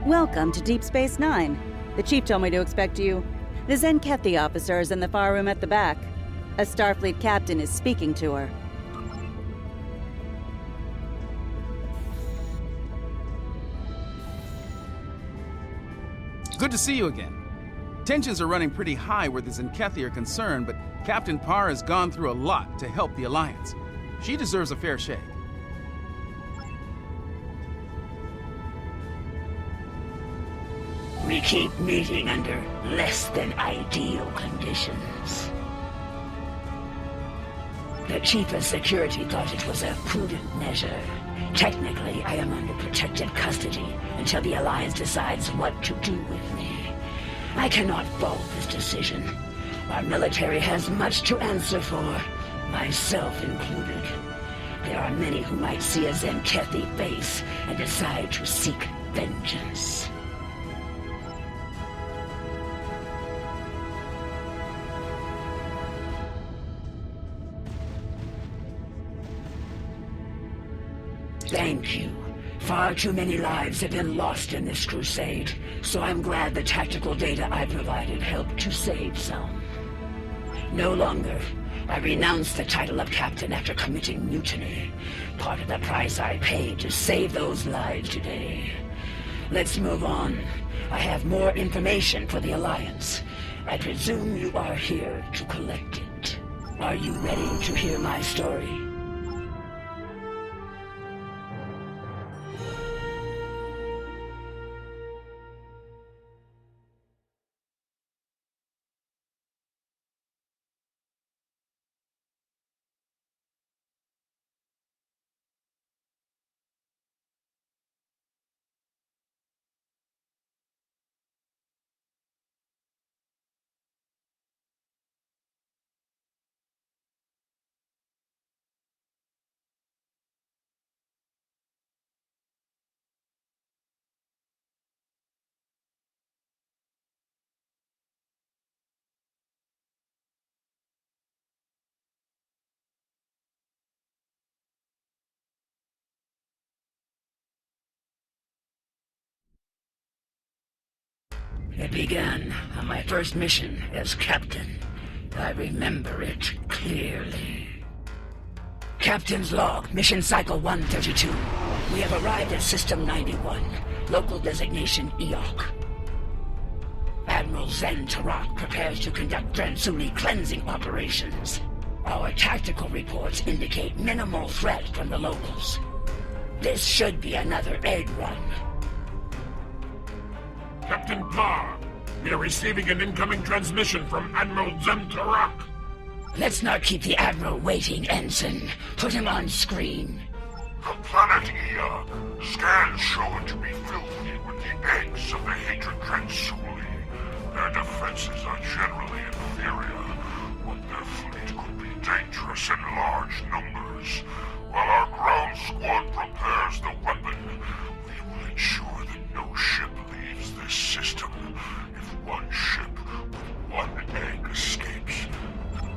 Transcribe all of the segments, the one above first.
Welcome to Deep Space Nine. The Chief told me to expect you. The Zenkethi officer is in the far room at the back. A Starfleet captain is speaking to her. Good to see you again. Tensions are running pretty high where the Zenkethi are concerned, but Captain Parr has gone through a lot to help the Alliance. She deserves a fair shake. We keep meeting under less than ideal conditions. The Chief of Security thought it was a prudent measure. Technically, I am under protected custody until the Alliance decides what to do with me. I cannot fault this decision. Our military has much to answer for, myself included. There are many who might see a Zenkethi face and decide to seek vengeance. Thank you. Far too many lives have been lost in this crusade, so I'm glad the tactical data I provided helped to save some. No longer. I renounced the title of captain after committing mutiny. Part of the price I paid to save those lives today. Let's move on. I have more information for the Alliance. I presume you are here to collect it. Are you ready to hear my story? It began on my first mission as captain. I remember it clearly. Captain's log, mission cycle 132. We have arrived at System 91, local designation EOC. Admiral Zen Tarak prepares to conduct Dransuli cleansing operations. Our tactical reports indicate minimal threat from the locals. This should be another egg run. Captain Parr, we are receiving an incoming transmission from Admiral Zen Tarak. Let's not keep the Admiral waiting, Ensign. Put him on screen. The planet Eog. Scans show it to be filthy with the eggs of the Hatred Dransuli. Their defenses are generally inferior, but their fleet could be dangerous in large numbers. While our ground squad prepares the weapon, we will ensure that no ship leaves this system. If one ship with one egg escapes.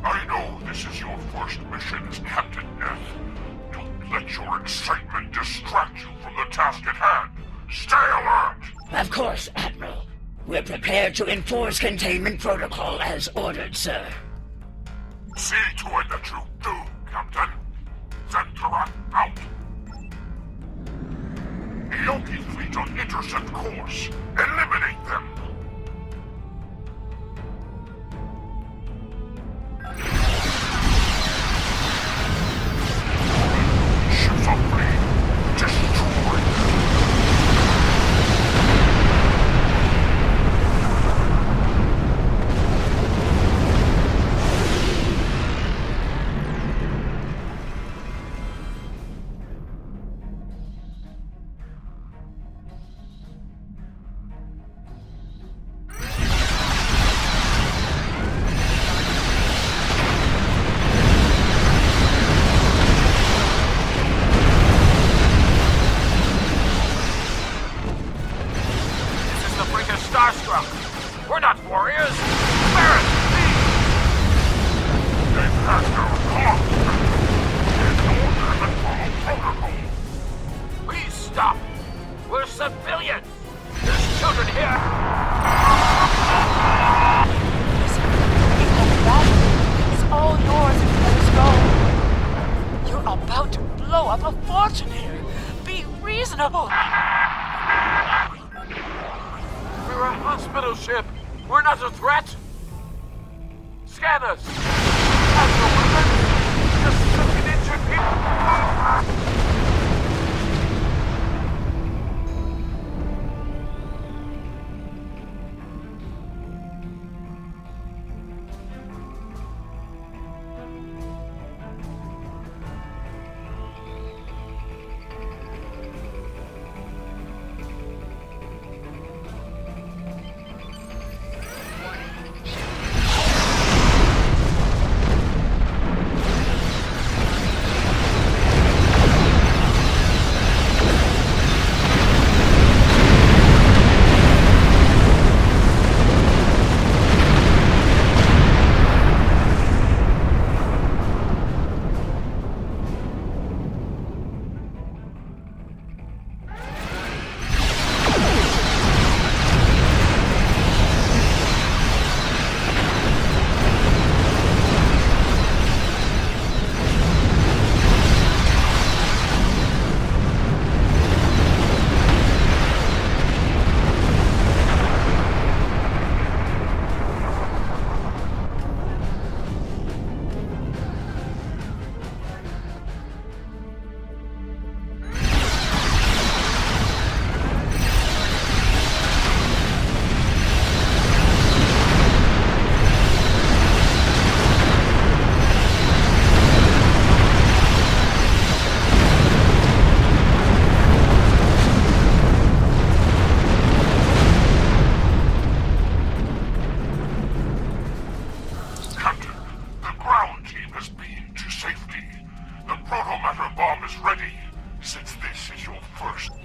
I know this is your first mission as Captain Neth. Don't let your excitement distract you from the task at hand. Stay alert! Of course, Admiral. We're prepared to enforce containment protocol as ordered, sir. See to it that you do, Captain. Zen Tarak out. Eoki fleet on intercept course. Eliminate them. Ships are free. Destroy them. attention here. Be reasonable. We're a hospital ship. We're not a threat. Scan us. Have no weapons. Just looking injured people.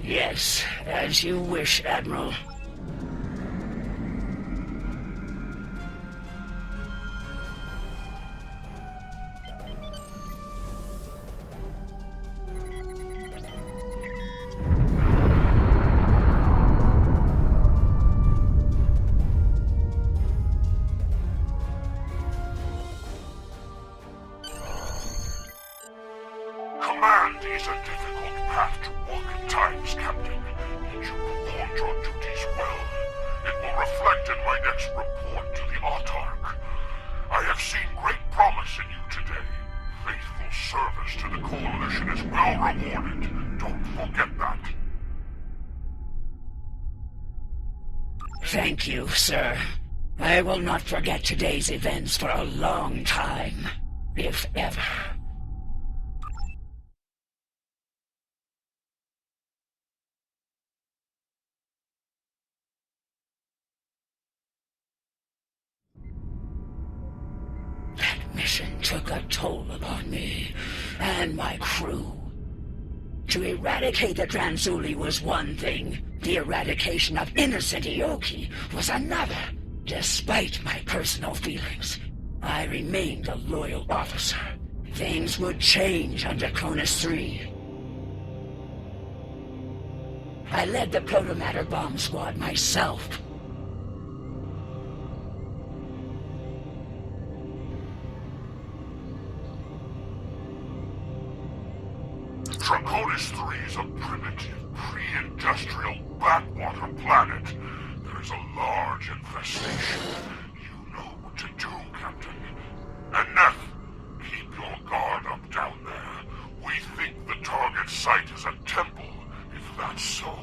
Yes, as you wish, Admiral. Command is a difficult path to walk at times, Captain, and you performed your duties well. It will reflect in my next report to the Autarch. I have seen great promise in you today. Faithful service to the Coalition is well rewarded. Don't forget that. Thank you, sir. I will not forget today's events for a long time, if ever. That mission took a toll upon me and my crew. To eradicate the Dranzuli was one thing. The eradication of innocent Ioki was another. Despite my personal feelings, I remained a loyal officer. Things would change under Cronus 3. I led the Protomatter bomb squad myself. Draconis 3 is a primitive, pre-industrial backwater planet. There is a large infestation. You know what to do, Captain. And Neff, keep your guard up down there. We think the target site is a temple. If that's so,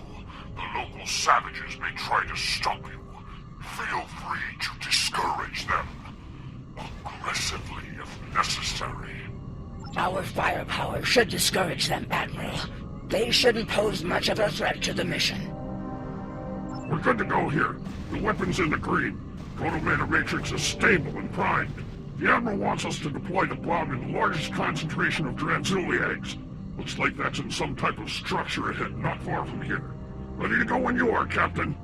the local savages may try to stop you. Feel free to discourage them. Aggressively if necessary. Our firepower should discourage them, Admiral. They shouldn't pose much of a threat to the mission. We're good to go here. The weapon's in the green. Protomatter Matrix is stable and primed. The Admiral wants us to deploy the bomb in the largest concentration of Dranzuli eggs. Looks like that's in some type of structure ahead, not far from here. Ready to go when you are, Captain.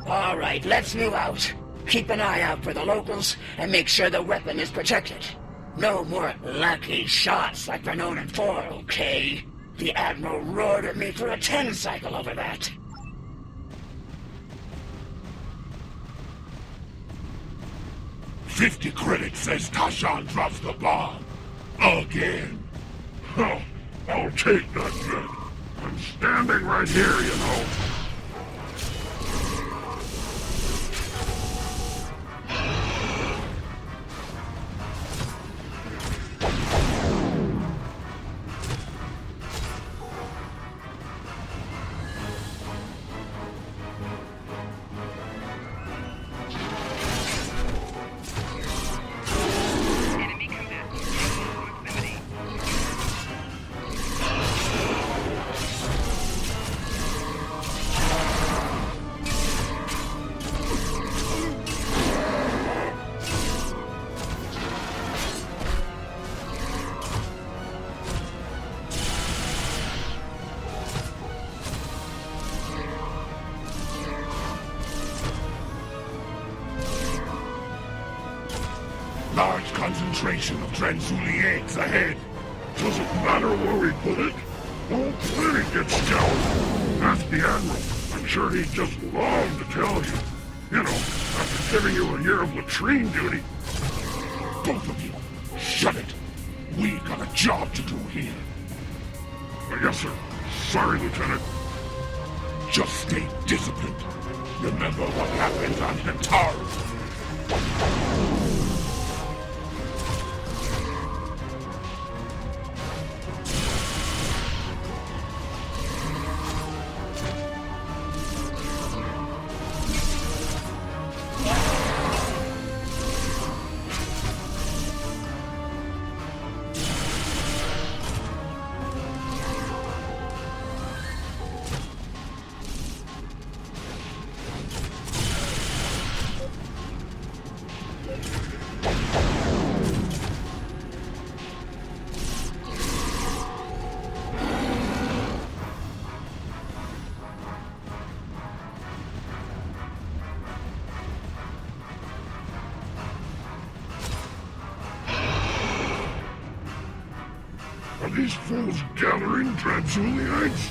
All right, let's move out. Keep an eye out for the locals and make sure the weapon is protected. No more lucky shots like Vernonin 4, okay? The Admiral roared at me for a 10 cycle over that. $50 credits says Tashan drops the bomb. Again. Oh, I'll take that then. I'm standing right here, you know. Large concentration of Dranzuli eggs ahead. Doesn't matter where we put it. Whole planet gets scoured. Ask the Admiral. I'm sure he'd just love to tell you. You know, after giving you a year of latrine duty. Both of you, shut it. We got a job to do here. Yes, sir. Sorry, Lieutenant. Just stay disciplined. Remember what happened on Hentaru. Are these fools gathering Dranzuli eggs?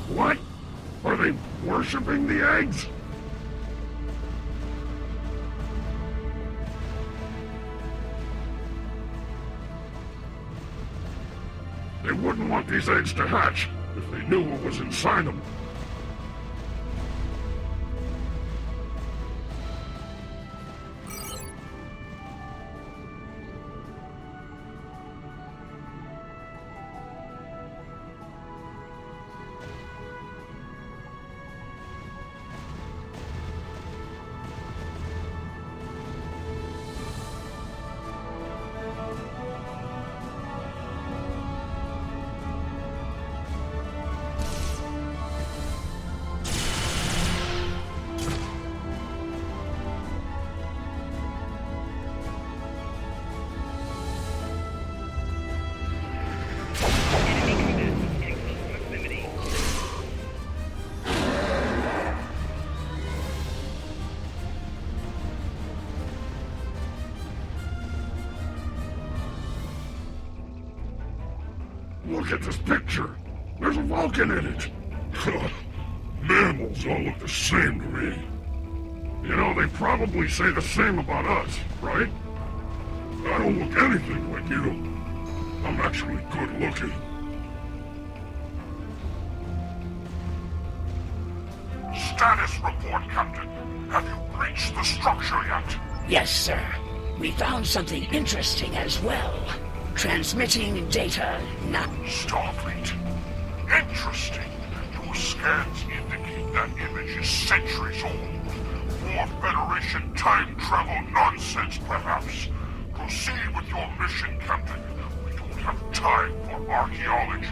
What? Are they worshipping the eggs? They wouldn't want these eggs to hatch if they knew what was inside them. Look at this picture. There's a Vulcan in it. Mammals all look the same to me. You know, they probably say the same about us, right? I don't look anything like you. I'm actually good looking. Status report, Captain. Have you breached the structure yet? Yes, sir. We found something interesting as well. Transmitting data, not... Starfleet. Interesting. Your scans indicate that image is centuries old. More Federation time travel nonsense, perhaps. Proceed with your mission, Captain. We don't have time for archaeology.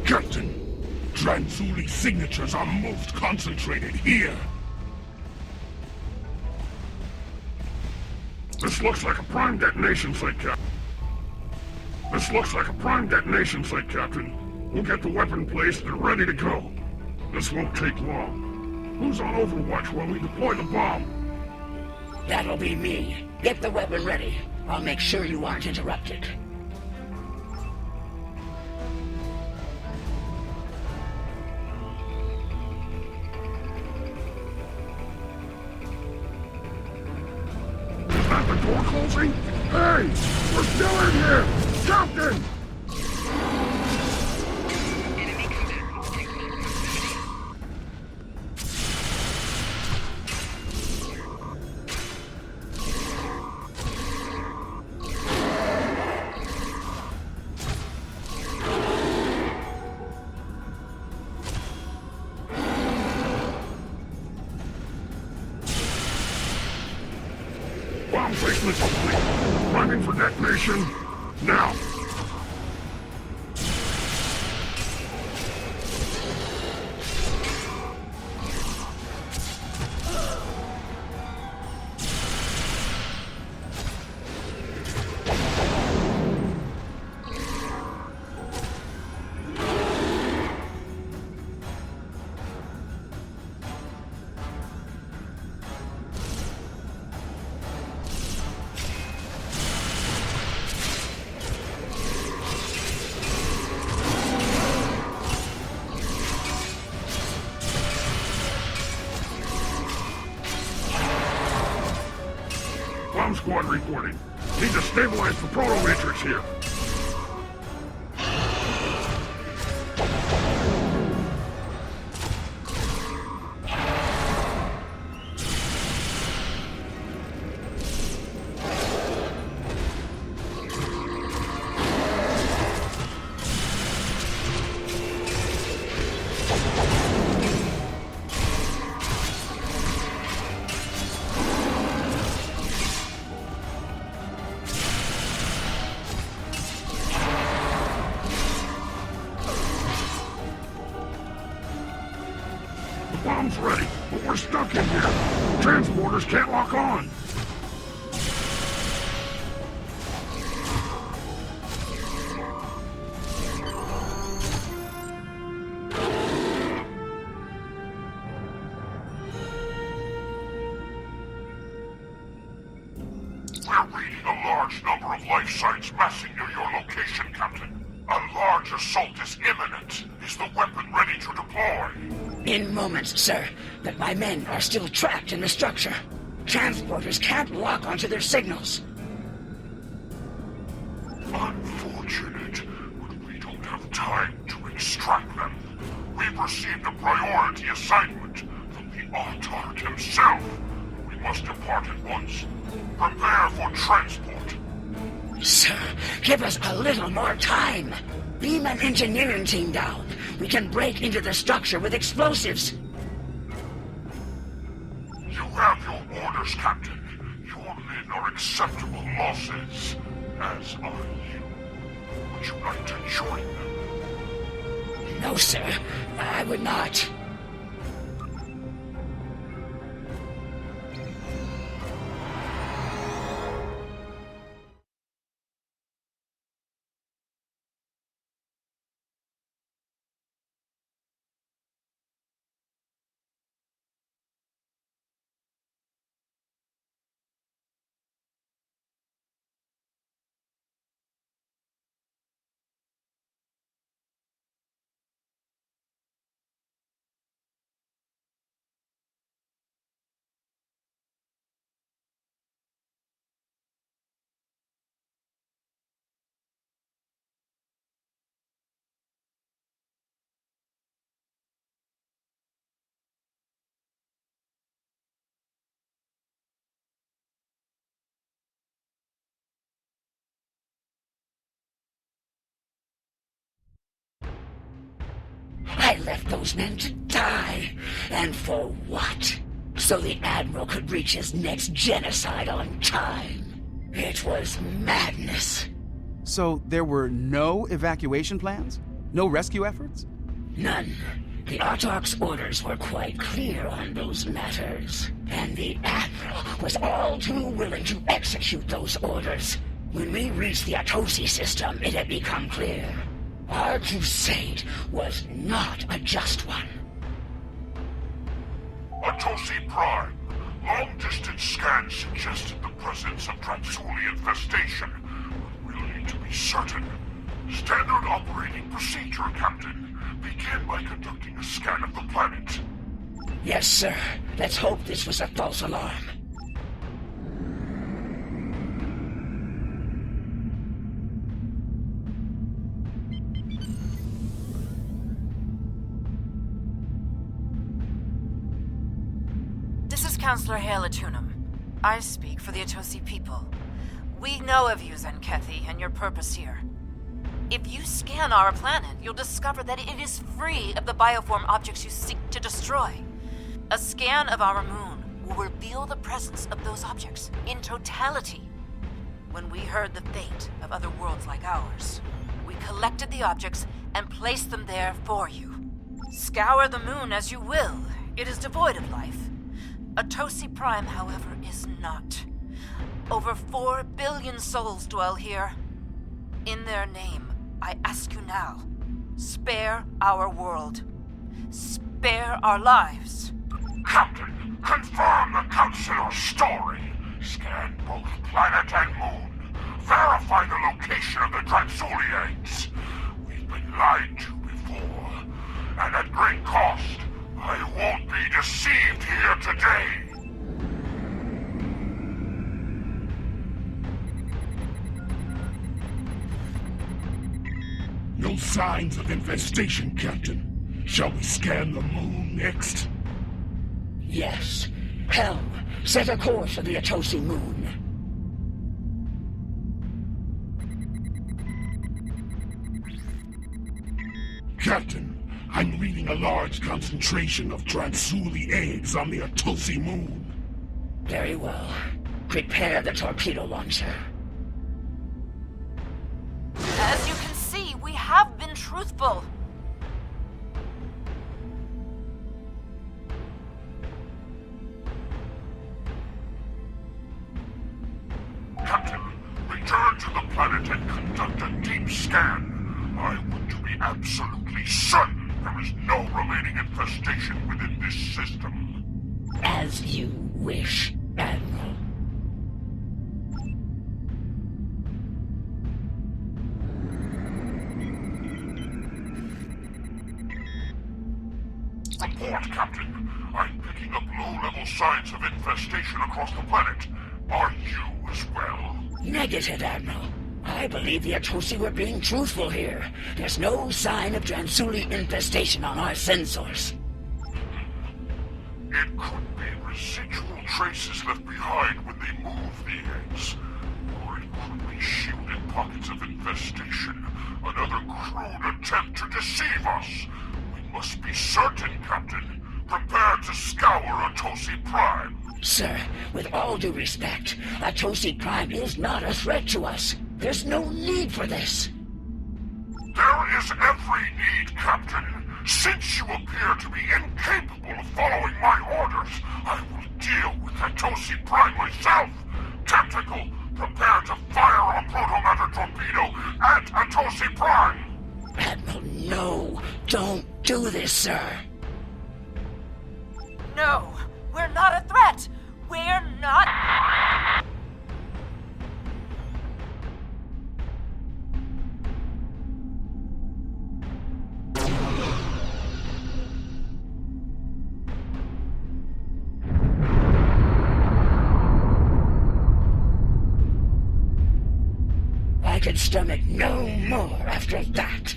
Captain, Dranzuli signatures are most concentrated here. This looks like a prime detonation site, Cap. This looks like a prime detonation site, Captain. We'll get the weapon placed and ready to go. This won't take long. Who's on overwatch while we deploy the bomb? That'll be me. Get the weapon ready. I'll make sure you aren't interrupted. Is that the door closing? Hey! We're still in here! Captain! Bomb placement complete. Priming for detonation. Now. Bomb squad reporting. Need to stabilize the proto-matrix here. The bomb's ready, but we're stuck in here. Transporters can't lock on. We're reading a large number of life signs massing near your location, Captain. A large assault is imminent. Is the weapon ready to deploy? In moments, sir, but my men are still trapped in the structure. Transporters can't lock onto their signals. Unfortunate, but we don't have time to extract them. We've received a priority assignment from the Autarch himself. We must depart at once. Prepare for transport. Sir, give us a little more time. Beam an engineering team down. We can break into the structure with explosives. You have your orders, Captain. Your men are acceptable losses, as are you. Would you like to join them? No, sir. I would not. I left those men to die. And for what? So the Admiral could reach his next genocide on time. It was madness. So there were no evacuation plans? No rescue efforts? None. The Autarch's orders were quite clear on those matters. And the Admiral was all too willing to execute those orders. When we reached the Atosi system, it had become clear. Our crusade was not a just one. Atosi Prime. Long-distance scans suggested the presence of Transuli infestation, but we'll need to be certain. Standard operating procedure, Captain. Begin by conducting a scan of the planet. Yes, sir. Let's hope this was a false alarm. This is Counselor Hale Atunum. I speak for the Atosi people. We know of you, Zenkethi, and your purpose here. If you scan our planet, you'll discover that it is free of the bioform objects you seek to destroy. A scan of our moon will reveal the presence of those objects in totality. When we heard the fate of other worlds like ours, we collected the objects and placed them there for you. Scour the moon as you will. It is devoid of life. Atosi Prime, however, is not. Over 4 billion souls dwell here. In their name, I ask you now, spare our world. Spare our lives. Captain, confirm the Counselor's story. Scan both planet and moon. Verify the location of the Transuliates. We've been lied to before, and at great cost. I won't be deceived here today. No signs of infestation, Captain. Shall we scan the moon next? Yes. Helm, set a course for the Atosi moon. Captain, I'm reading a large concentration of Transuli eggs on the Atosi moon. Very well. Prepare the torpedo launcher. As you can see, we have been truthful. Captain, return to the planet and conduct a deep scan. I want to be absolutely certain there is no remaining infestation within this system. As you wish, Admiral. Report, Captain. I'm picking up low-level signs of infestation across the planet. Are you as well? Negative, Admiral. I believe the Atosi were being truthful here. There's no sign of Transuli infestation on our sensors. It could be residual traces left behind when they move the eggs. Or it could be shielded pockets of infestation. Another crude attempt to deceive us. We must be certain, Captain. Prepare to scour Atosi Prime. Sir, with all due respect, Atosi Prime is not a threat to us. There's no need for this. There is every need, Captain. Since you appear to be incapable of following my orders, I will deal with Atosi Prime myself. Tactical, prepare to fire a protomatter torpedo at Atosi Prime. Admiral, no. Don't do this, sir. No, we're not a threat. We're not... I could stomach no more after that.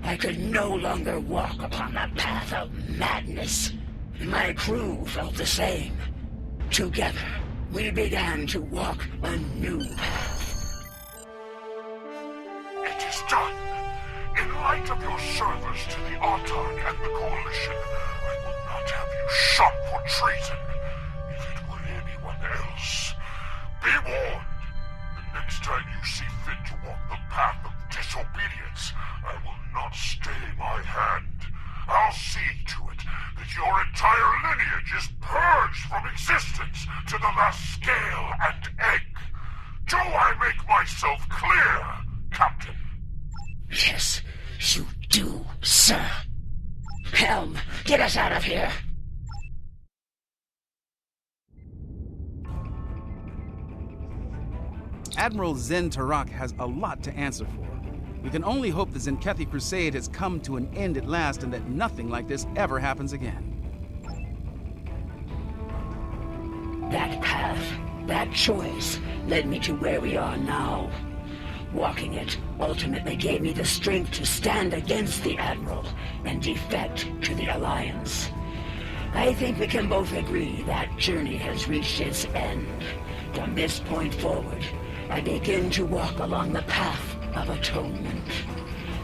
I could no longer walk upon the path of madness. My crew felt the same. Together, we began to walk a new path. It is done. In light of your service to the Autarch and the Coalition, I will not have you shot for treason. If it were anyone else, be warned. The next time you see fit to walk the path of disobedience, I will not stay my hand. I'll see to it that your entire lineage is purged from existence to the last scale and egg. Do I make us out of here. Admiral Zen Tarak has a lot to answer for. We can only hope the Zenkethi Crusade has come to an end at last and that nothing like this ever happens again. That path, that choice, led me to where we are now. Walking it ultimately gave me the strength to stand against the Admiral and defect to the Alliance. I think we can both agree that journey has reached its end. From this point forward, I begin to walk along the path of atonement.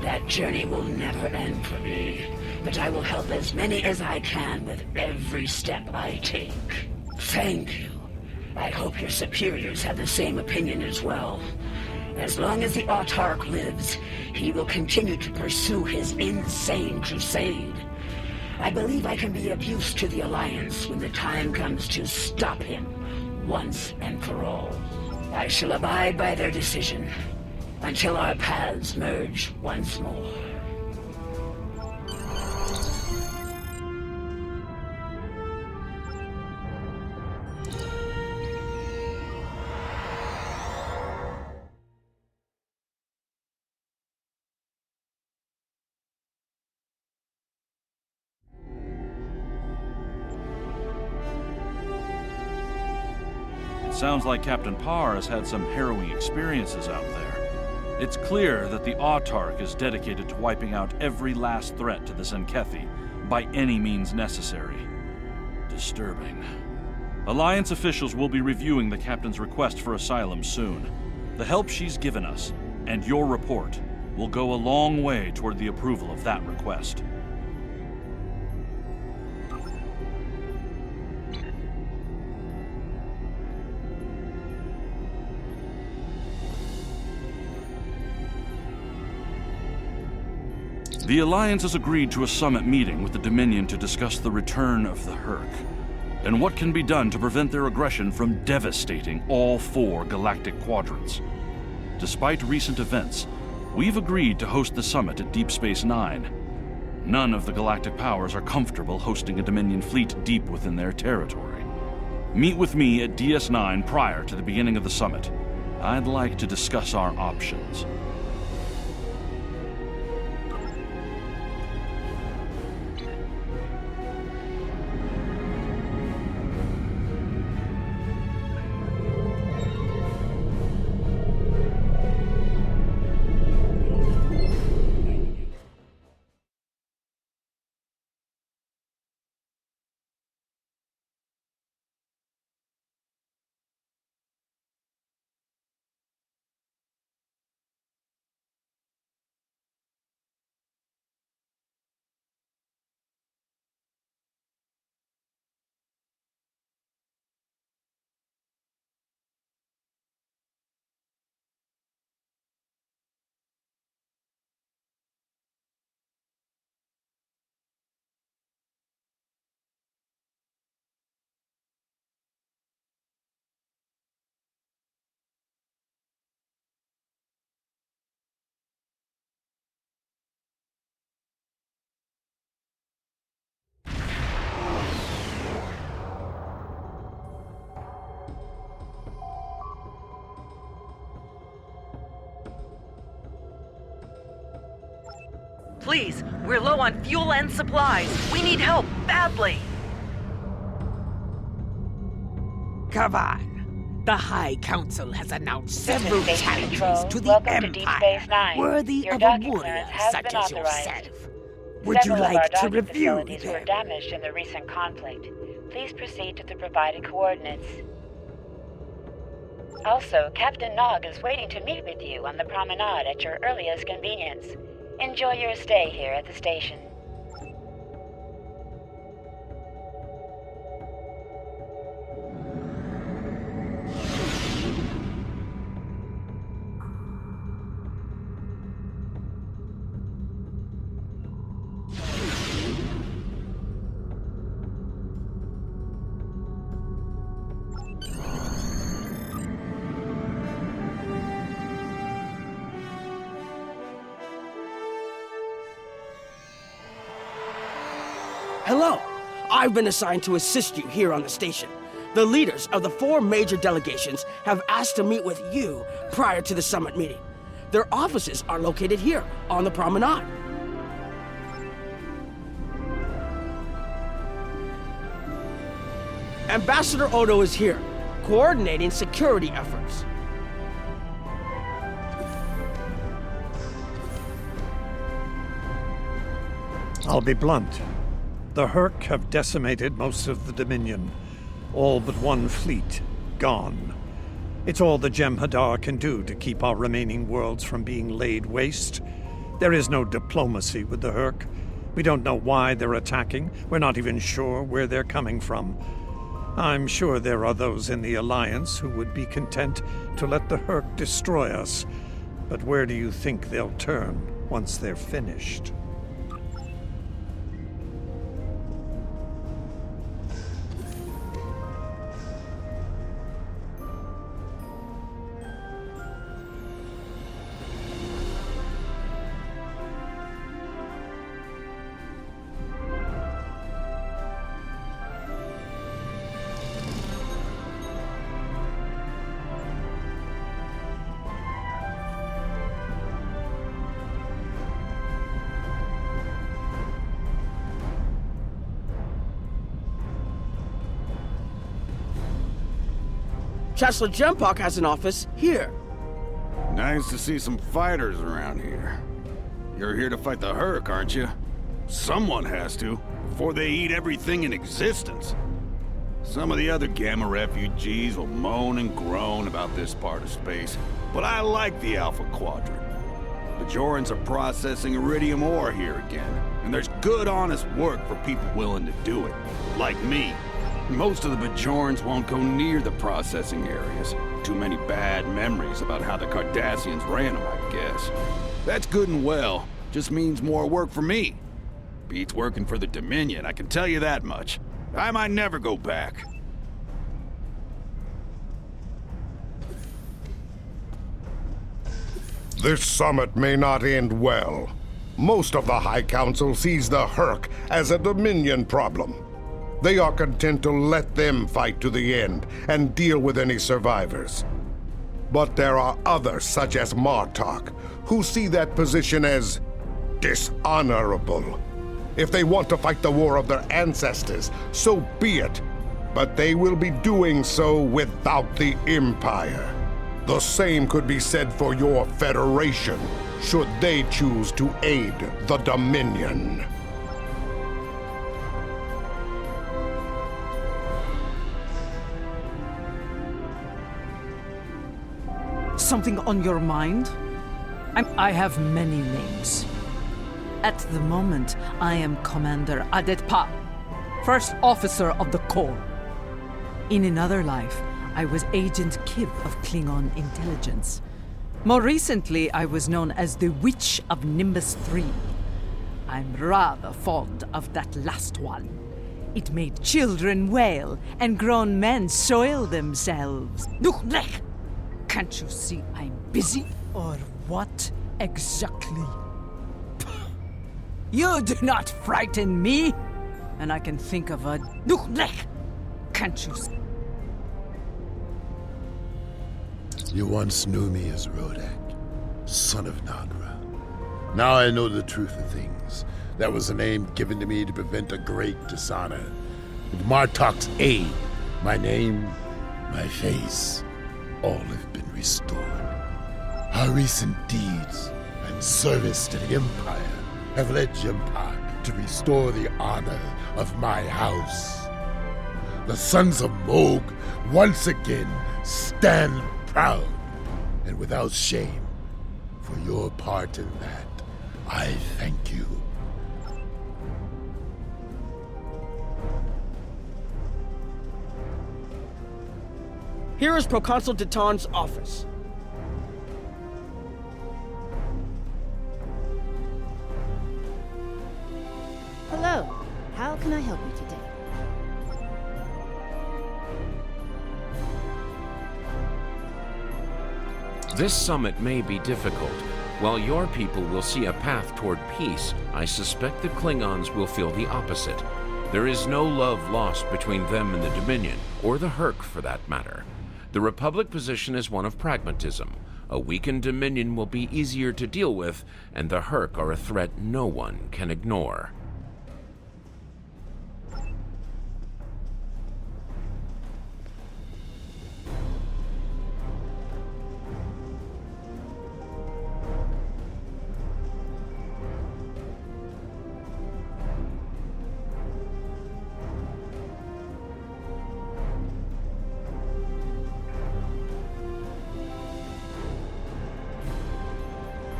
That journey will never end for me, but I will help as many as I can with every step I take. Thank you. I hope your superiors have the same opinion as well. As long as the Autarch lives, he will continue to pursue his insane crusade. I believe I can be of use to the Alliance when the time comes to stop him, once and for all. I shall abide by their decision, until our paths merge once more. Sounds like Captain Parr has had some harrowing experiences out there. It's clear that the Autarch is dedicated to wiping out every last threat to the Zenkethi by any means necessary. Disturbing. Alliance officials will be reviewing the Captain's request for asylum soon. The help she's given us, and your report, will go a long way toward the approval of that request. The Alliance has agreed to a summit meeting with the Dominion to discuss the return of the Herc, and what can be done to prevent their aggression from devastating all 4 galactic quadrants. Despite recent events, we've agreed to host the summit at Deep Space Nine. None of the galactic powers are comfortable hosting a Dominion fleet deep within their territory. Meet with me at DS9 prior to the beginning of the summit. I'd like to discuss our options. Please, we're low on fuel and supplies. We need help, badly. Kavan, the High Council has announced several Space challenges Control, to the welcome Empire, to Deep Space Nine. worthy Your of a docking warrior clearance has such been as authorized. yourself. Would you Several of our like to docking review facilities were them? damaged in the recent conflict. Please proceed to the provided coordinates. Also, Captain Nog is waiting to meet with you on the promenade at your earliest convenience. Enjoy your stay here at the station. Hello. I've been assigned to assist you here on the station. The leaders of the 4 major delegations have asked to meet with you prior to the summit meeting. Their offices are located here on the promenade. Ambassador Odo is here, coordinating security efforts. I'll be blunt. The Hurk have decimated most of the Dominion. All but 1 fleet gone. It's all the Jem'Hadar can do to keep our remaining worlds from being laid waste. There is no diplomacy with the Hurk. We don't know why they're attacking. We're not even sure where they're coming from. I'm sure there are those in the Alliance who would be content to let the Hurk destroy us. But where do you think they'll turn once they're finished? Chancellor Jempok has an office here. Nice to see some fighters around here. You're here to fight the Hurk, aren't you? Someone has to, before they eat everything in existence. Some of the other Gamma refugees will moan and groan about this part of space, but I like the Alpha Quadrant. Bajorans are processing iridium ore here again, and there's good, honest work for people willing to do it, like me. Most of the Bajorans won't go near the processing areas. Too many bad memories about how the Cardassians ran them, I guess. That's good and well, just means more work for me. Beats working for the Dominion, I can tell you that much. I might never go back. This summit may not end well. Most of the High Council sees the Hurk as a Dominion problem. They are content to let them fight to the end and deal with any survivors. But there are others, such as Martok, who see that position as dishonorable. If they want to fight the war of their ancestors, so be it. But they will be doing so without the Empire. The same could be said for your Federation, should they choose to aid the Dominion. Something on your mind? I have many names. At the moment, I am Commander Adetpa, First Officer of the Corps. In another life, I was Agent Kib of Klingon Intelligence. More recently, I was known as the Witch of Nimbus 3. I'm rather fond of that last one. It made children wail and grown men soil themselves. Can't you see I'm busy? Or what exactly? You do not frighten me! And I can think of a... Can't you see? You once knew me as Rodak, son of Nagra. Now I know the truth of things. That was a name given to me to prevent a great dishonor. With Martok's aid, my name, my face, all have been restored. Our recent deeds and service to the Empire have led Jempok to restore the honor of my house. The sons of Moog once again stand proud and without shame. For your part in that, I thank you. Here is Proconsul Deton's office. Hello. How can I help you today? This summit may be difficult. While your people will see a path toward peace, I suspect the Klingons will feel the opposite. There is no love lost between them and the Dominion, or the Herc for that matter. The Republic position is one of pragmatism. A weakened Dominion will be easier to deal with, and the Herc are a threat no one can ignore.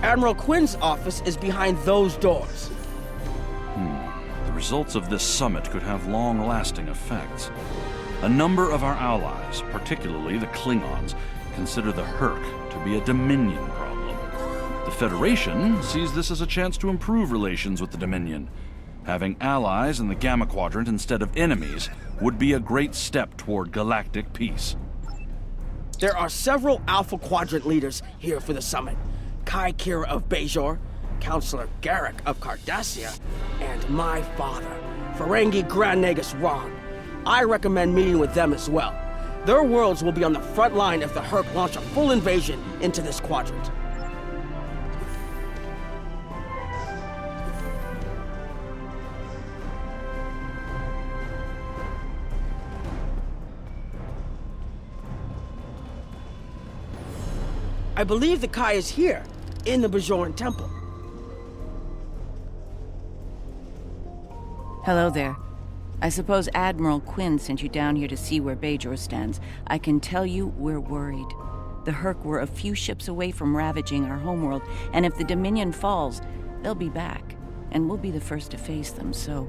Admiral Quinn's office is behind those doors. The results of this summit could have long-lasting effects. A number of our allies, particularly the Klingons, consider the Herc to be a Dominion problem. The Federation sees this as a chance to improve relations with the Dominion. Having allies in the Gamma Quadrant instead of enemies would be a great step toward galactic peace. There are several Alpha Quadrant leaders here for the summit. Kai Kira of Bajor, Counselor Garrick of Cardassia, and my father, Ferengi Grand Nagus Ron. I recommend meeting with them as well. Their worlds will be on the front line if the Herc launch a full invasion into this quadrant. I believe the Kai is here, in the Bajoran Temple. Hello there. I suppose Admiral Quinn sent you down here to see where Bajor stands. I can tell you we're worried. The Herc were a few ships away from ravaging our homeworld, and if the Dominion falls, they'll be back, and we'll be the first to face them, so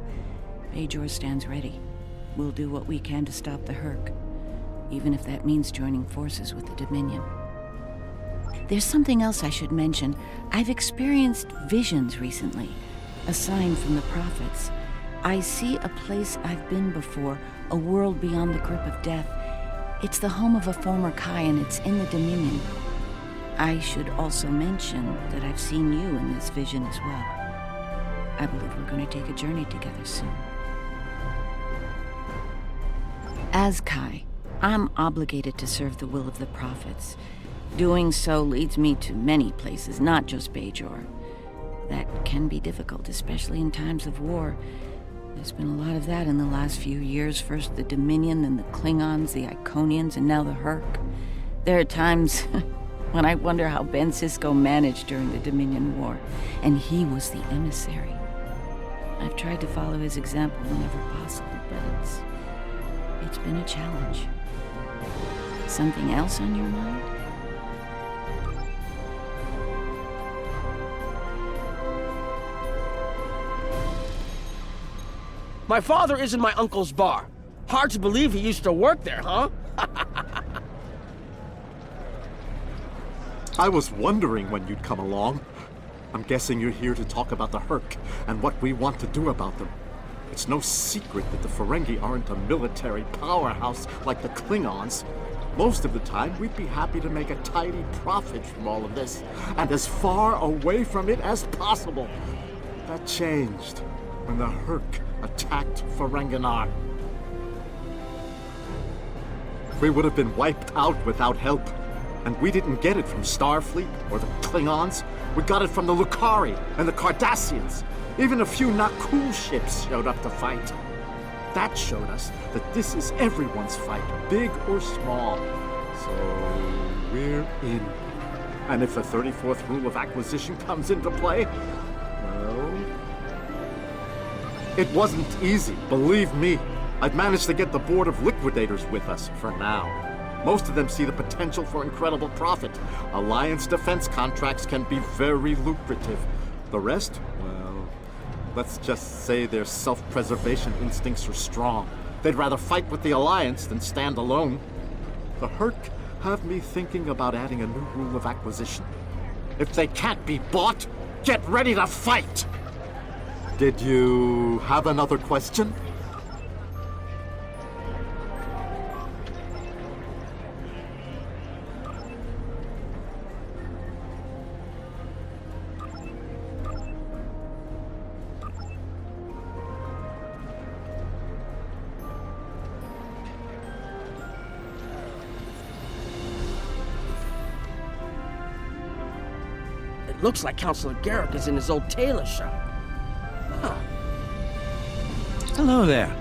Bajor stands ready. We'll do what we can to stop the Herc, even if that means joining forces with the Dominion. There's something else I should mention. I've experienced visions recently, a sign from the prophets. I see a place I've been before, a world beyond the grip of death. It's the home of a former Kai, and it's in the Dominion. I should also mention that I've seen you in this vision as well. I believe we're going to take a journey together soon. As Kai, I'm obligated to serve the will of the prophets. Doing so leads me to many places, not just Bajor. That can be difficult, especially in times of war. There's been a lot of that in the last few years. First the Dominion, then the Klingons, the Iconians, and now the Herc. There are times when I wonder how Ben Sisko managed during the Dominion War, and he was the emissary. I've tried to follow his example whenever possible, but it's been a challenge. Something else on your mind? My father is in my uncle's bar. Hard to believe he used to work there, huh? I was wondering when you'd come along. I'm guessing you're here to talk about the Herc and what we want to do about them. It's no secret that the Ferengi aren't a military powerhouse like the Klingons. Most of the time, we'd be happy to make a tidy profit from all of this, and as far away from it as possible. That changed when the Herc attacked Ferenginar. We would have been wiped out without help, and we didn't get it from Starfleet or the Klingons. We got it from the Lukari and the Cardassians. Even a few not cool ships showed up to fight. That showed us that this is everyone's fight, big or small. So we're in. And if the 34th rule of acquisition comes into play, well, it wasn't easy, believe me. I've managed to get the Board of Liquidators with us for now. Most of them see the potential for incredible profit. Alliance defense contracts can be very lucrative. The rest, well, let's just say their self-preservation instincts are strong. They'd rather fight with the Alliance than stand alone. The Herc have me thinking about adding a new rule of acquisition. If they can't be bought, get ready to fight! Did you have another question? Looks like Counselor Garrick is in his old tailor shop. Huh. Hello there.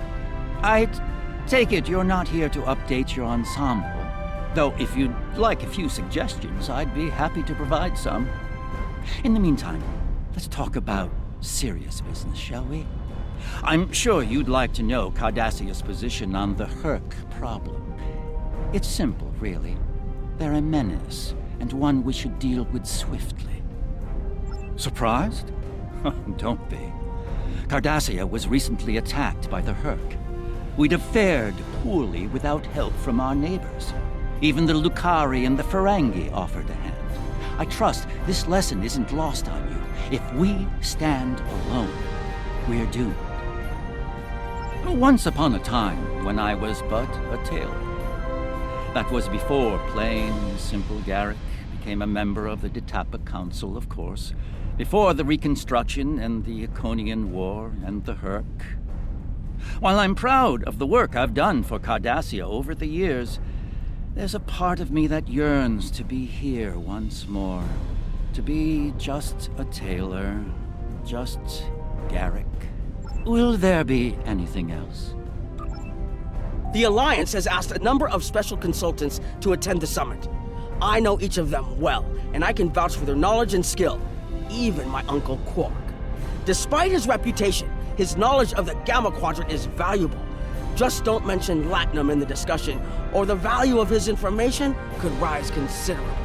I take it you're not here to update your ensemble. Though if you'd like a few suggestions, I'd be happy to provide some. In the meantime, let's talk about serious business, shall we? I'm sure you'd like to know Cardassia's position on the Herc problem. It's simple, really. They're a menace, and one we should deal with swiftly. Surprised? Don't be. Cardassia was recently attacked by the Herc. We'd have fared poorly without help from our neighbors. Even the Lucari and the Ferengi offered a hand. I trust this lesson isn't lost on you. If we stand alone, we're doomed. Once upon a time, when I was but a tailor. That was before plain, simple Garrick became a member of the Detapa Council, of course. Before the Reconstruction and the Iconian War and the Herc. While I'm proud of the work I've done for Cardassia over the years, there's a part of me that yearns to be here once more. To be just a tailor, just Garrick. Will there be anything else? The Alliance has asked a number of special consultants to attend the summit. I know each of them well, and I can vouch for their knowledge and skill. Even my Uncle Quark. Despite his reputation, his knowledge of the Gamma Quadrant is valuable. Just don't mention Latinum in the discussion, or the value of his information could rise considerably.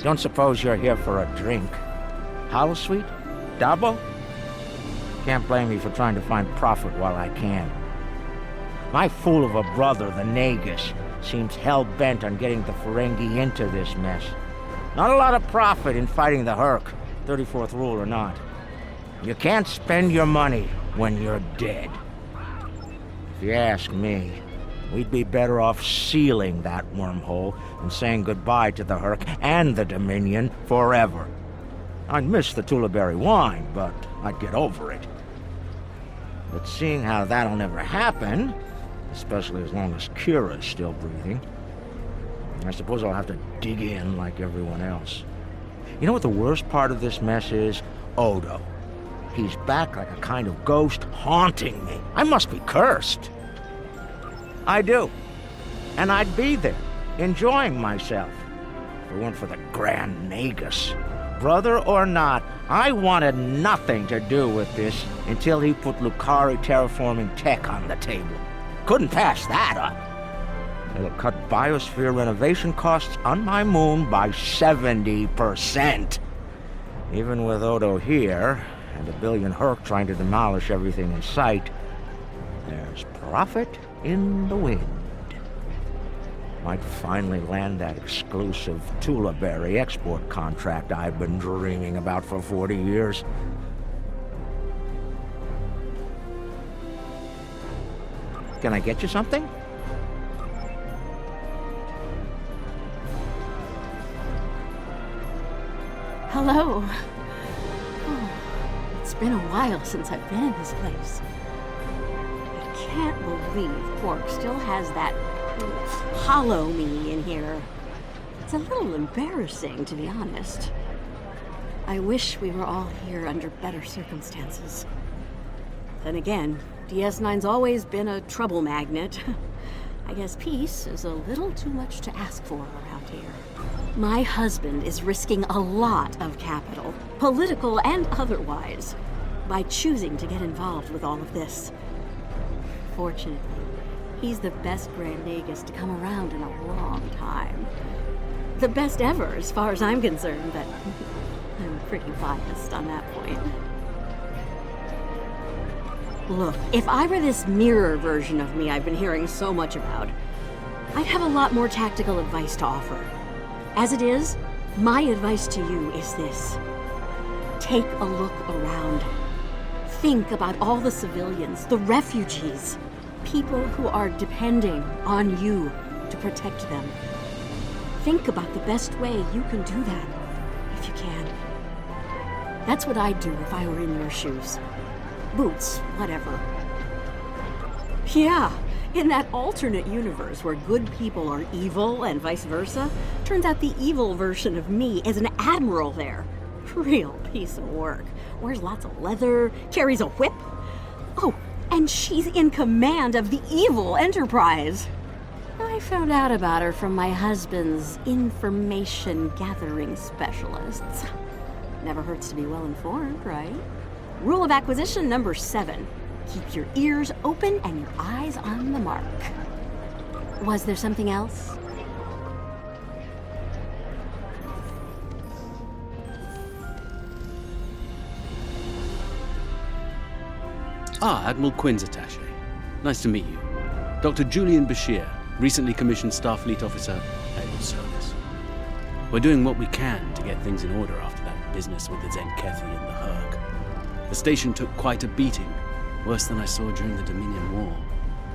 Don't suppose you're here for a drink? Holosuite? Double? Can't blame me for trying to find profit while I can. My fool of a brother, the Nagus, seems hell-bent on getting the Ferengi into this mess. Not a lot of profit in fighting the Herc, 34th rule or not. You can't spend your money when you're dead. If you ask me, we'd be better off sealing that wormhole and saying goodbye to the Herc and the Dominion forever. I'd miss the Tulaberry wine, but I'd get over it. But seeing how that'll never happen, especially as long as Kira's still breathing, I suppose I'll have to dig in like everyone else. You know what the worst part of this mess is? Odo. He's back like a kind of ghost haunting me. I must be cursed. I do. And I'd be there, enjoying myself, if it weren't for the Grand Nagus. Brother or not, I wanted nothing to do with this until he put Lucari terraforming tech on the table. Couldn't pass that up. It'll cut biosphere renovation costs on my moon by 70%. Even with Odo here, and a billion Herc trying to demolish everything in sight, there's profit in the wind. Might finally land that exclusive Tulaberry export contract I've been dreaming about for 40 years. Can I get you something? Hello. Oh, it's been a while since I've been in this place. I can't believe Quark still has that hollow me in here. It's a little embarrassing, to be honest. I wish we were all here under better circumstances. Then again, DS9's always been a trouble magnet. I guess peace is a little too much to ask for around here. My husband is risking a lot of capital, political and otherwise, by choosing to get involved with all of this. Fortunately, he's the best Grand Nagus to come around in a long time. The best ever, as far as I'm concerned, but I'm pretty biased on that point. Look, if I were this mirror version of me I've been hearing so much about, I'd have a lot more tactical advice to offer. As it is, my advice to you is this. Take a look around. Think about all the civilians, the refugees, people who are depending on you to protect them. Think about the best way you can do that, if you can. That's what I'd do if I were in your shoes. Boots, whatever. Yeah, in that alternate universe where good people are evil and vice versa, turns out the evil version of me is an admiral there. Real piece of work. Wears lots of leather, carries a whip. Oh, and she's in command of the evil Enterprise. I found out about her from my husband's information gathering specialists. Never hurts to be well informed, right? Rule of acquisition number 7. Keep your ears open and your eyes on the mark. Was there something else? Admiral Quinn's attaché. Nice to meet you. Dr. Julian Bashir, recently commissioned Starfleet officer at your service. We're doing what we can to get things in order after that business with the Zenkethi and the Herc. The station took quite a beating, worse than I saw during the Dominion War.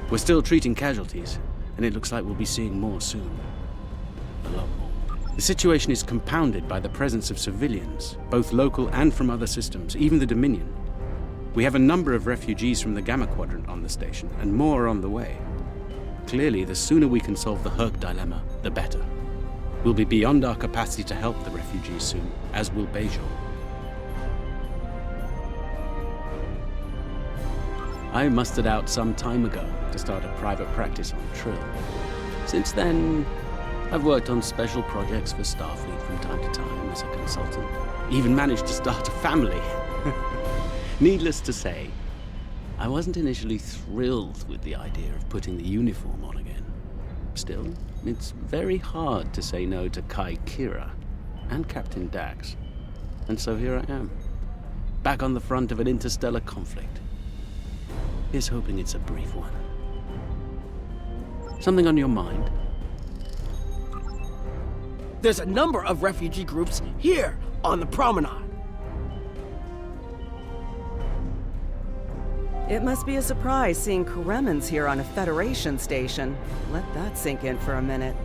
We're still treating casualties, and it looks like we'll be seeing more soon. A lot more. The situation is compounded by the presence of civilians, both local and from other systems, even the Dominion. We have a number of refugees from the Gamma Quadrant on the station, and more are on the way. Clearly, the sooner we can solve the Herc dilemma, the better. We'll be beyond our capacity to help the refugees soon, as will Bajor. I mustered out some time ago to start a private practice on Trill. Since then, I've worked on special projects for Starfleet from time to time as a consultant. Even managed to start a family. Needless to say, I wasn't initially thrilled with the idea of putting the uniform on again. Still, it's very hard to say no to Kai Kira and Captain Dax. And so here I am, back on the front of an interstellar conflict. Here's hoping it's a brief one. Something on your mind? There's a number of refugee groups here on the promenade. It must be a surprise seeing Koremans here on a Federation station. Let that sink in for a minute.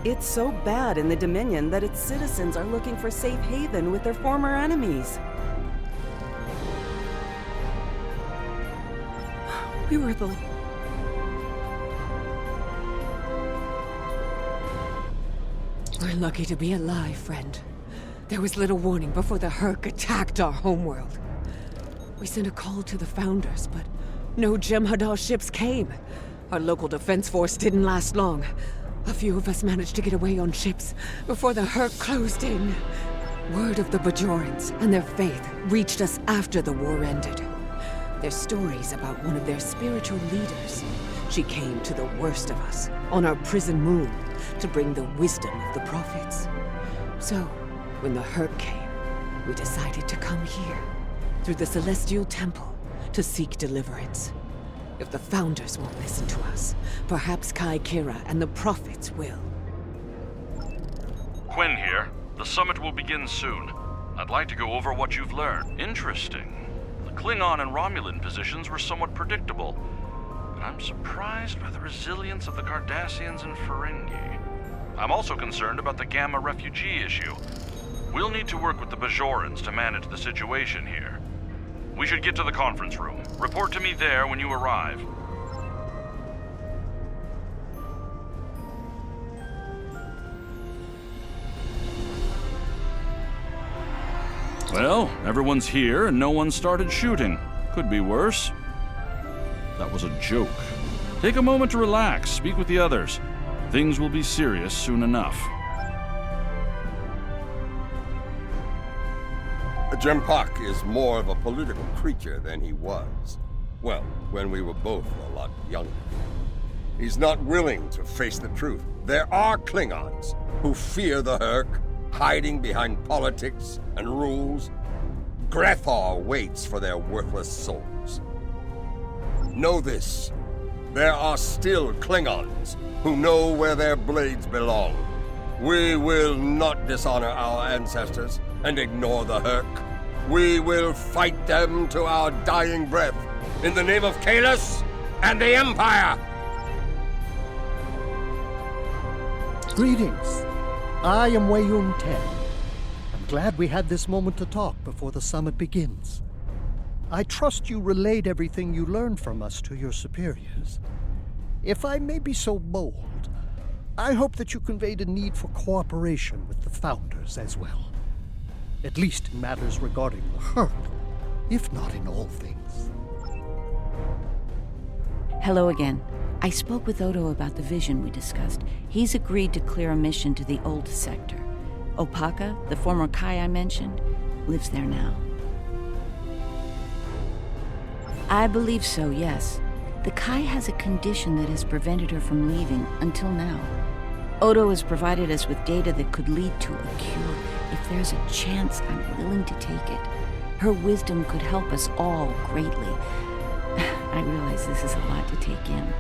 It's so bad in the Dominion that its citizens are looking for safe haven with their former enemies. We were the... We're lucky to be alive, friend. There was little warning before the Herc attacked our homeworld. We sent a call to the Founders, but no Jem'Hadar ships came. Our local defense force didn't last long. A few of us managed to get away on ships before the Herc closed in. Word of the Bajorans and their faith reached us after the war ended. Their stories about one of their spiritual leaders. She came to the worst of us, on our prison moon, to bring the wisdom of the prophets. So, when the Herc came, we decided to come here, through the Celestial Temple, to seek deliverance. If the Founders won't listen to us, perhaps Kai Kira and the prophets will. Quinn here. The summit will begin soon. I'd like to go over what you've learned. Interesting. The Klingon and Romulan positions were somewhat predictable, but I'm surprised by the resilience of the Cardassians and Ferengi. I'm also concerned about the Gamma refugee issue. We'll need to work with the Bajorans to manage the situation here. We should get to the conference room. Report to me there when you arrive. Well, everyone's here and no one started shooting. Could be worse. That was a joke. Take a moment to relax, speak with the others. Things will be serious soon enough. Jempak is more of a political creature than he was. Well, when we were both a lot younger. He's not willing to face the truth. There are Klingons who fear the Herc, hiding behind politics and rules. Grethar waits for their worthless souls. Know this. There are still Klingons who know where their blades belong. We will not dishonor our ancestors and ignore the Herc. We will fight them to our dying breath, in the name of Kahless and the Empire! Greetings. I am Weiyun Ten. I'm glad we had this moment to talk before the summit begins. I trust you relayed everything you learned from us to your superiors. If I may be so bold, I hope that you conveyed a need for cooperation with the Founders as well. At least in matters regarding the Herc, if not in all things. Hello again. I spoke with Odo about the vision we discussed. He's agreed to clear a mission to the old sector. Opaka, the former Kai I mentioned, lives there now. I believe so, yes. The Kai has a condition that has prevented her from leaving until now. Odo has provided us with data that could lead to a cure. If there's a chance, I'm willing to take it. Her wisdom could help us all greatly. I realize this is a lot to take in,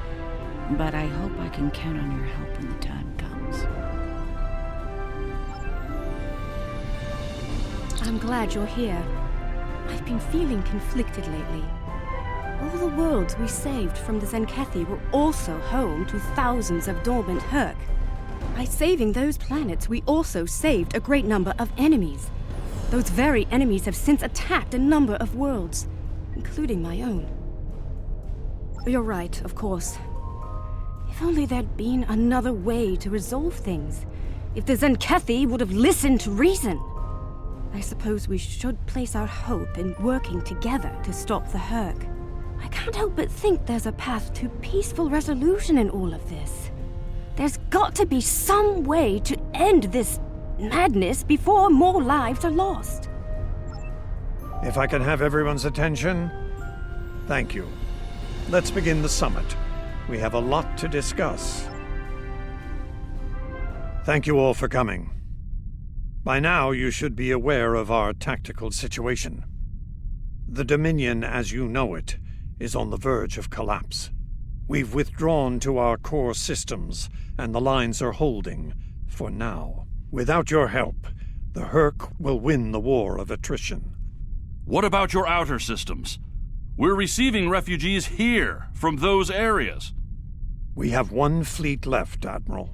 but I hope I can count on your help when the time comes. I'm glad you're here. I've been feeling conflicted lately. All the worlds we saved from the Zenkethi were also home to thousands of dormant Herc. By saving those planets, we also saved a great number of enemies. Those very enemies have since attacked a number of worlds, including my own. You're right, of course. If only there'd been another way to resolve things. If the Zenkethi would have listened to reason. I suppose we should place our hope in working together to stop the Herc. I can't help but think there's a path to peaceful resolution in all of this. There's got to be some way to end this madness before more lives are lost. If I can have everyone's attention, thank you. Let's begin the summit. We have a lot to discuss. Thank you all for coming. By now, you should be aware of our tactical situation. The Dominion, as you know it, is on the verge of collapse. We've withdrawn to our core systems, and the lines are holding, for now. Without your help, the Herc will win the war of attrition. What about your outer systems? We're receiving refugees here, from those areas. We have one fleet left, Admiral.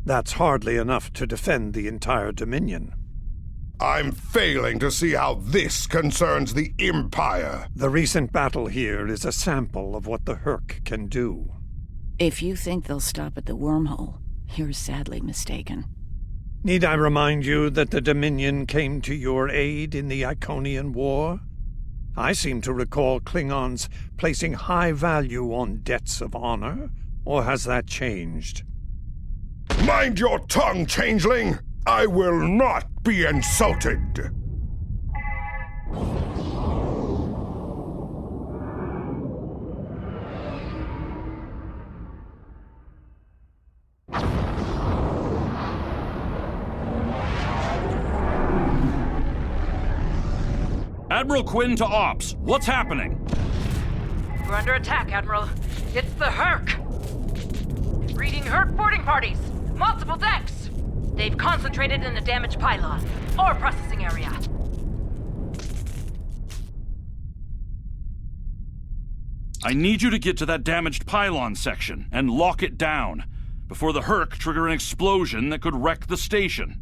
That's hardly enough to defend the entire Dominion. I'm failing to see how this concerns the Empire. The recent battle here is a sample of what the Herc can do. If you think they'll stop at the wormhole, you're sadly mistaken. Need I remind you that the Dominion came to your aid in the Iconian War? I seem to recall Klingons placing high value on debts of honor, or has that changed? Mind your tongue, changeling! I will not be insulted! Admiral Quinn to Ops. What's happening? We're under attack, Admiral. It's the Herc. Reading Herc boarding parties. Multiple decks. They've concentrated in the damaged pylon. Ore processing area. I need you to get to that damaged pylon section and lock it down before the Herc trigger an explosion that could wreck the station.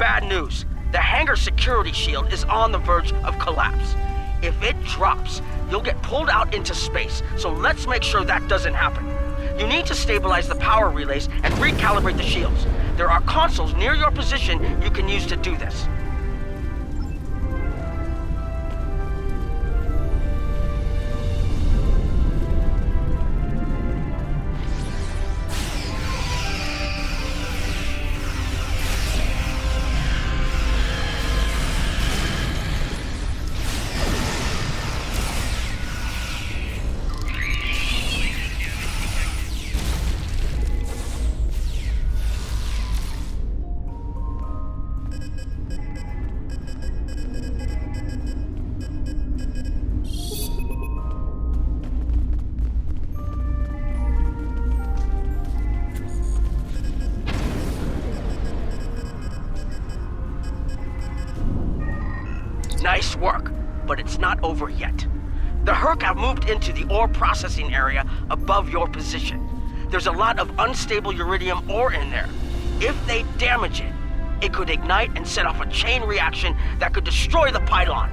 bad news. The hangar security shield is on the verge of collapse. If it drops, you'll get pulled out into space, so let's make sure that doesn't happen. You need to stabilize the power relays and recalibrate the shields. There are consoles near your position you can use to do this. Nice work, but it's not over yet. The Herc have moved into the ore processing area above your position. There's a lot of unstable uridium ore in there. If they damage it, it could ignite and set off a chain reaction that could destroy the pylon.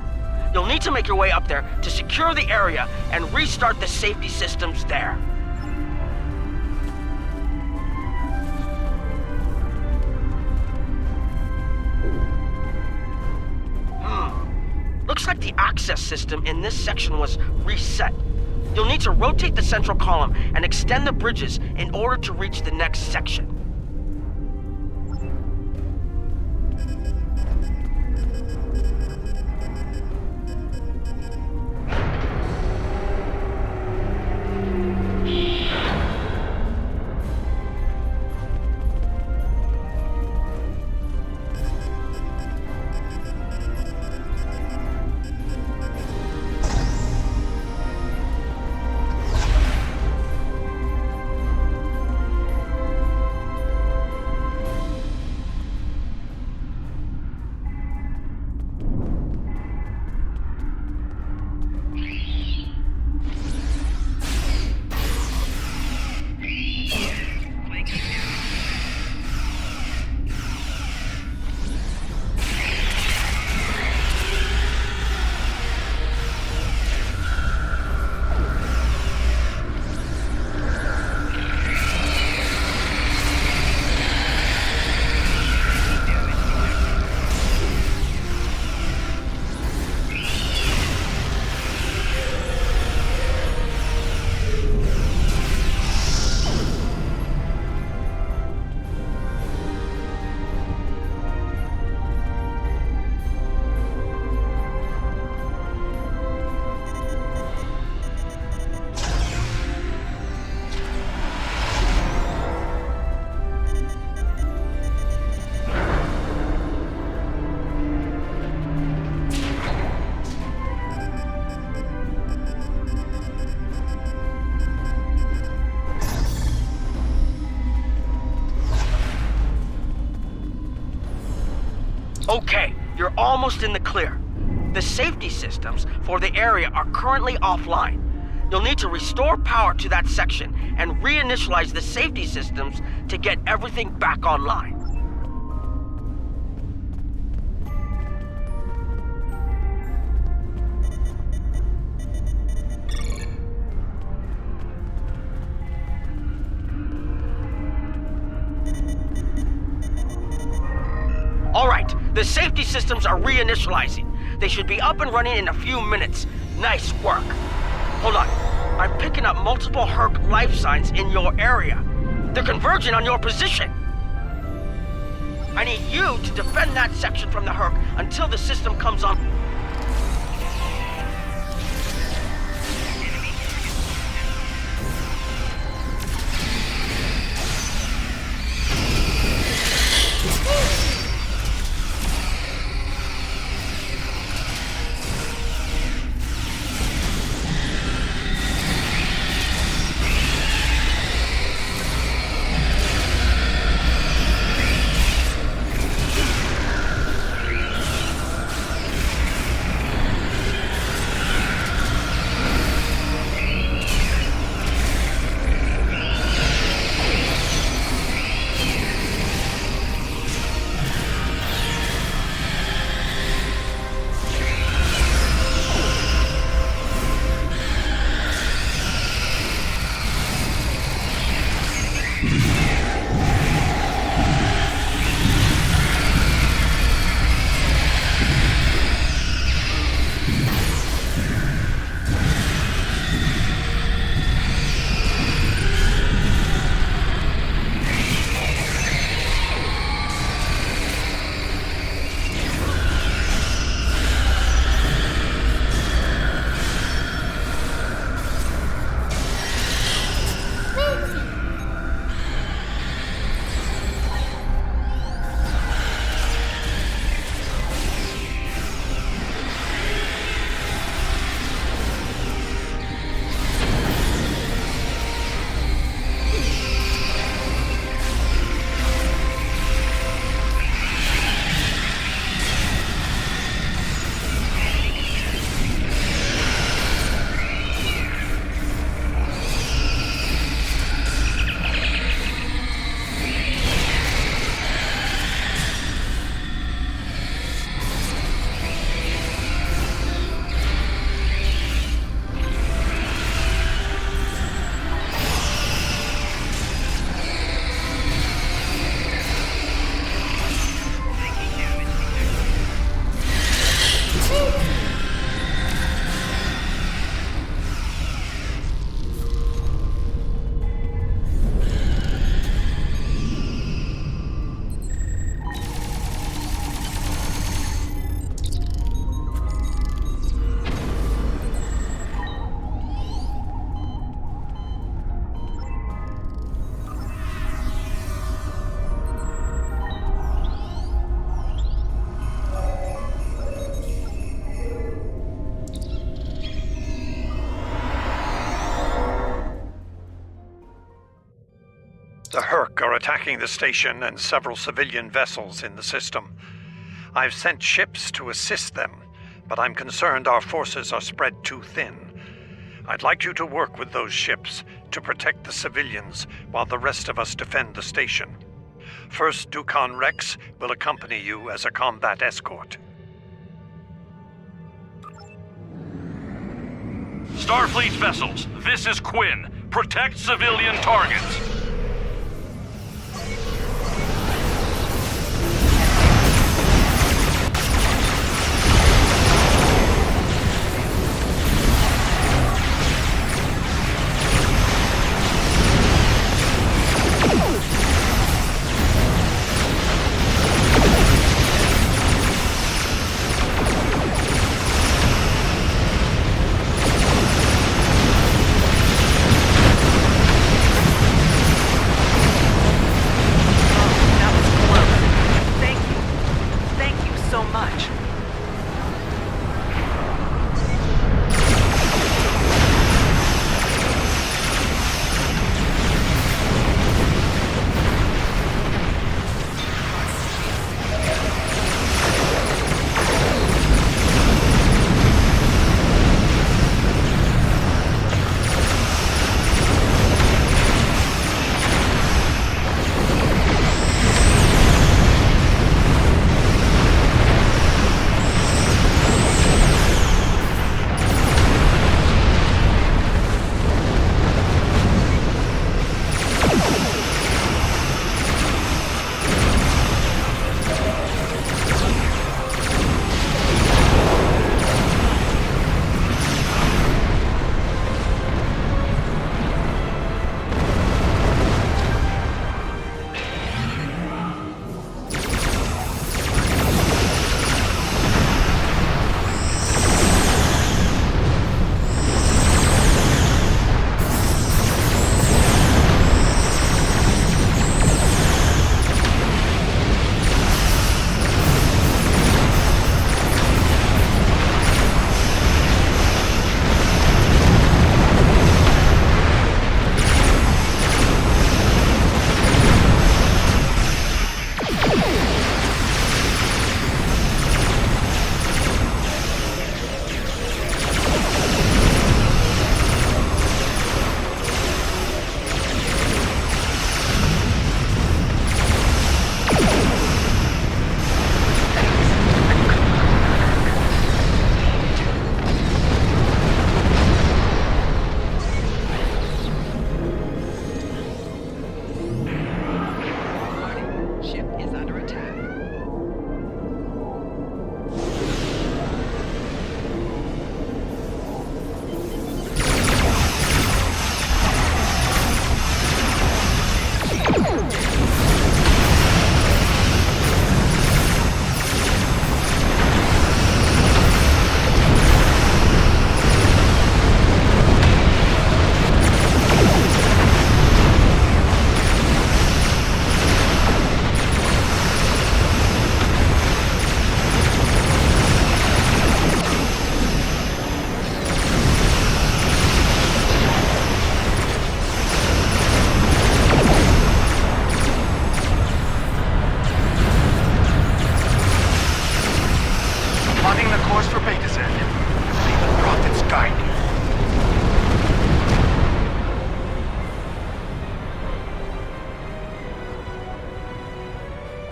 You'll need to make your way up there to secure the area and restart the safety systems there. Looks like the access system in this section was reset. You'll need to rotate the central column and extend the bridges in order to reach the next section. Okay, you're almost in the clear. The safety systems for the area are currently offline. You'll need to restore power to that section and reinitialize the safety systems to get everything back online. All right, the safety systems are reinitializing. They should be up and running in a few minutes. Nice work. Hold on. I'm picking up multiple Herc life signs in your area. They're converging on your position. I need you to defend that section from the Herc until the system comes on. The Herc are attacking the station and several civilian vessels in the system. I've sent ships to assist them, but I'm concerned our forces are spread too thin. I'd like you to work with those ships to protect the civilians while the rest of us defend the station. First, Dukan Rex will accompany you as a combat escort. Starfleet vessels, this is Quinn. Protect civilian targets.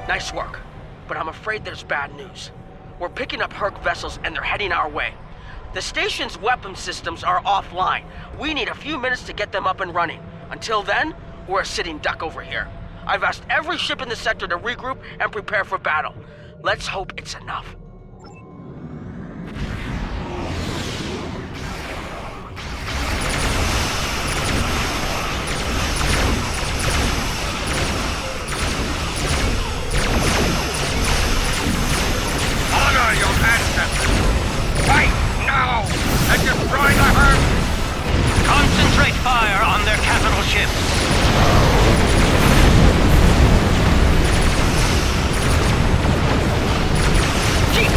Nice work, but I'm afraid there's bad news. We're picking up Herc vessels and they're heading our way. The station's weapon systems are offline. We need a few minutes to get them up and running. Until then, we're a sitting duck over here. I've asked every ship in the sector to regroup and prepare for battle. Let's hope it's enough. Honor your ancestors! Fight now and destroy the Herc! Concentrate fire on their capital ships! Chief,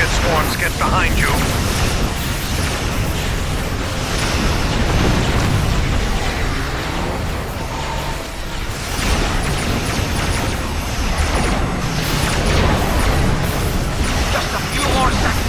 Soviet swarms get behind you. Just a few more seconds.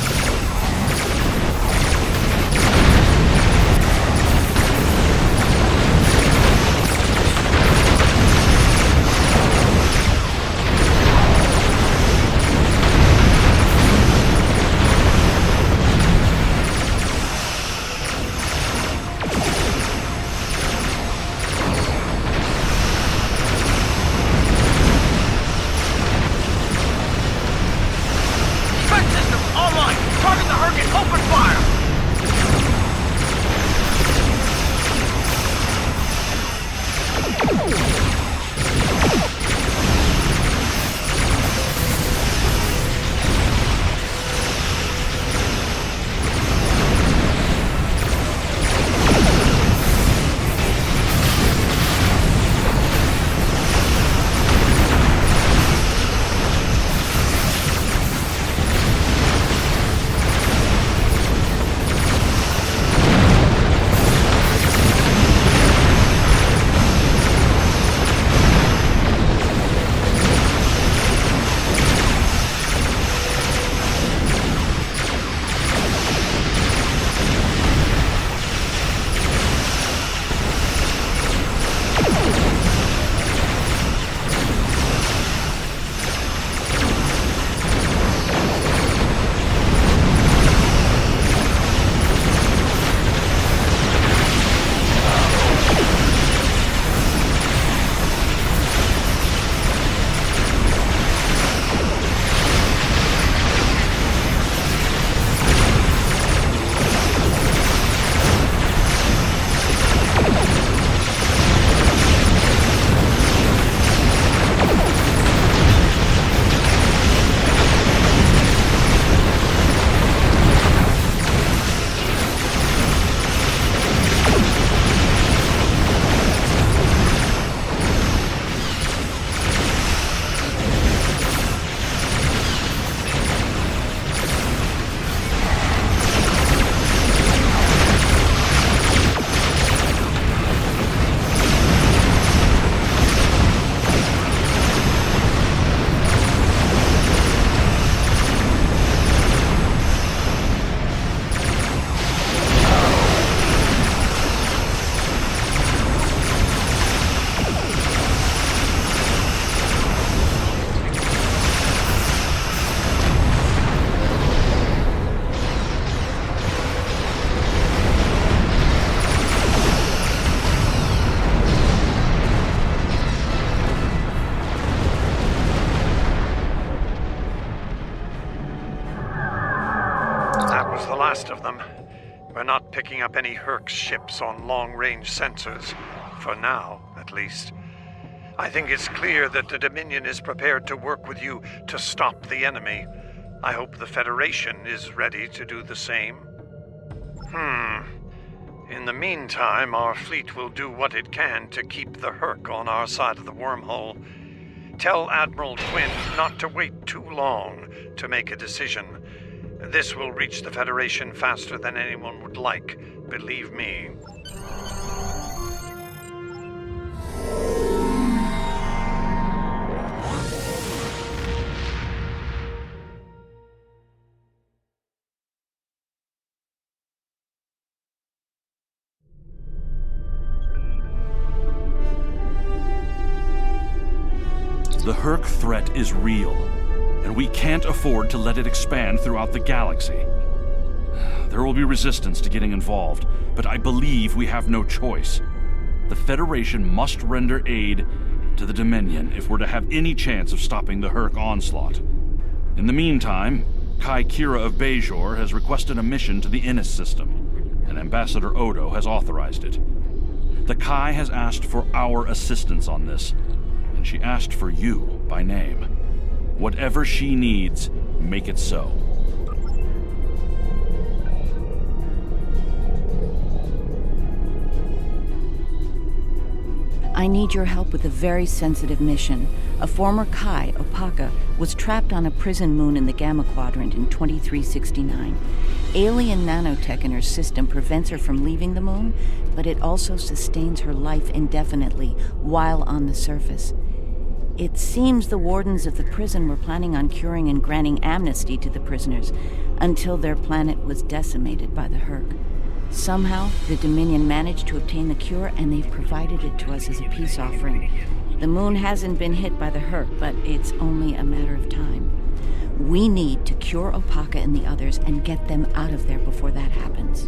Of them. We're not picking up any Herc ships on long-range sensors. For now, at least. I think it's clear that the Dominion is prepared to work with you to stop the enemy. I hope the Federation is ready to do the same. In the meantime, our fleet will do what it can to keep the Herc on our side of the wormhole. Tell Admiral Quinn not to wait too long to make a decision. This will reach the Federation faster than anyone would like, believe me. The Herc threat is real, and we can't afford to let it expand throughout the galaxy. There will be resistance to getting involved, but I believe we have no choice. The Federation must render aid to the Dominion if we're to have any chance of stopping the Herc onslaught. In the meantime, Kai Kira of Bajor has requested a mission to the Innis system, and Ambassador Odo has authorized it. The Kai has asked for our assistance on this, and she asked for you by name. Whatever she needs, make it so. I need your help with a very sensitive mission. A former Kai, Opaka, was trapped on a prison moon in the Gamma Quadrant in 2369. Alien nanotech in her system prevents her from leaving the moon, but it also sustains her life indefinitely while on the surface. It seems the wardens of the prison were planning on curing and granting amnesty to the prisoners until their planet was decimated by the Herc. Somehow, the Dominion managed to obtain the cure, and they've provided it to us as a peace offering. The moon hasn't been hit by the Herc, but it's only a matter of time. We need to cure Opaka and the others and get them out of there before that happens.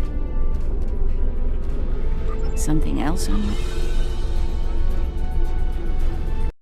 Something else on you?